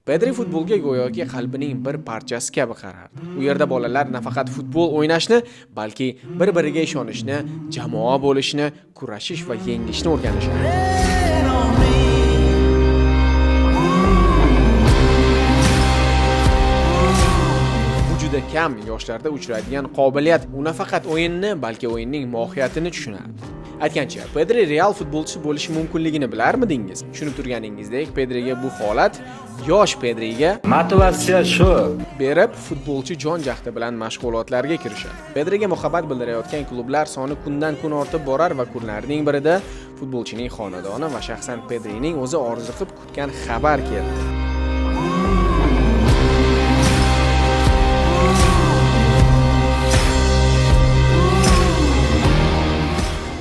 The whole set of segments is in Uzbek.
Pedri futbolga go'yoki qalbining bir parchasi kabi qarardi. U yerda bolalar nafaqat futbol o'ynashni, balki bir-biriga ishonishni, jamoa bo'lishni, kurashish va yengishni o'rganishardi. Juda kam yoshlarda uchraydigan qobiliyat. U nafaqat o'yinni, balki o'yinning mohiyatini tushunardi. Aytgancha, Pedri real futbolchi bo'lishi mumkinligini bilarmidingiz? Tushunib turganingizdek, Pedriga bu holat yosh Pedriga motivatsiya shu berib, futbolchi jon jahdi bilan mashg'ulotlarga kirishadi. Pedriga muhabbat bildirayotgan klublar soni kundan-kun ortib borar va kunlarning birida futbolchining xonadoni va shaxsan Pedrining o'zi orziqib kutgan xabar keldi.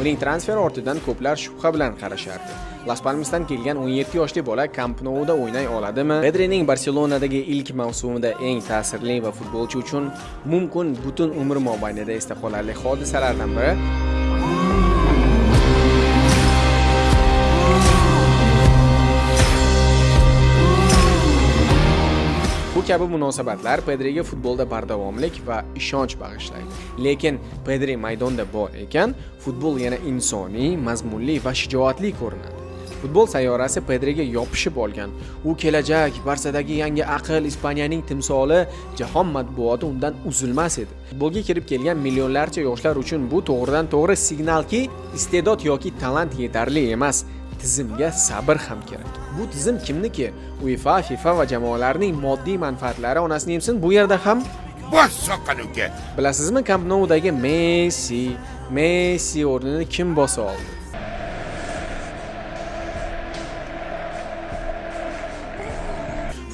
Uning transfer ortidan ko'plar shubha bilan qarashardi. Las Palmasdan kelgan 17 yoshli bola Camp Nou'da o'ynay oladimi? Pedrining Barselonadagi ilk mavsumida eng ta'sirli va futbolchi uchun mumkin butun umr mobaynida esda qolarli hodisalardan biri bu kabi munosabatlar Pedriga futbolda bardavomlik va ishonch bag'ishlaydi. Lekin Pedri maydonda bor ekan, futbol yana insoniy, mazmunli va shijoatli ko'rinadi. Futbol sayyorasi Pedriga yopishib olgan. U kelajak, Barsadagi yangi aql, Ispaniyaning timsoli, jahon matbuoti undan uzilmas edi. Futbolga kirib kelgan millionlarcha yoshlar uchun bu to'g'ridan-to'g'ri signalki, iste'dod yoki talant yetarli emas. Tizimga sabr ham kerak. Bu tizim kimniki? UEFA, FIFA va jamoalarning moddiy manfaatlari onasini yemsin, bu yerda ham bosh soqqan uka. Bilasizmi, Camp Nou'dagi Messi o'rnini kim bosa oldi?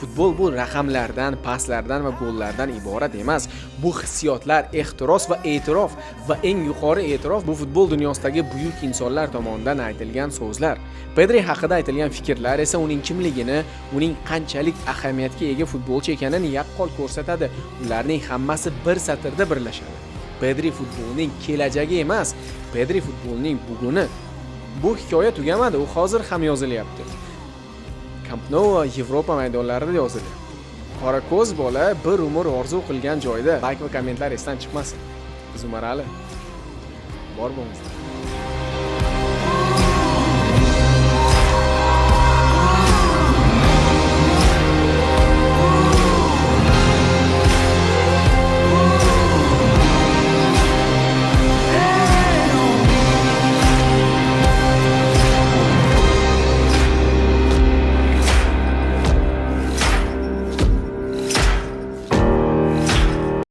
Futbol bu raqamlardan, paslardan va gollardan iborat emas. Bu hissiyotlar, ehtiros va e'tirof va eng yuqori e'tirof bu futbol dunyosidagi buyuk insonlar tomonidan aytilgan so'zlar. Pedri haqida aytilgan fikrlar esa uning kimligini, uning qanchalik ahamiyatga ega futbolchi ekanini yaqqol ko'rsatadi. Ularning hammasi bir satrda birlashadi. Pedri futbolning kelajagi emas, Pedri futbolning buguni. Bu hikoya tugamadi, u hozir ham yozilyapti. Camp Nou Yevropa maydonlarida yozilyapti. Qora ko'z bola bir umr orzu qilgan joyda like va kommentlar esdan chiqmasin. Zumarali bor bo'linglar.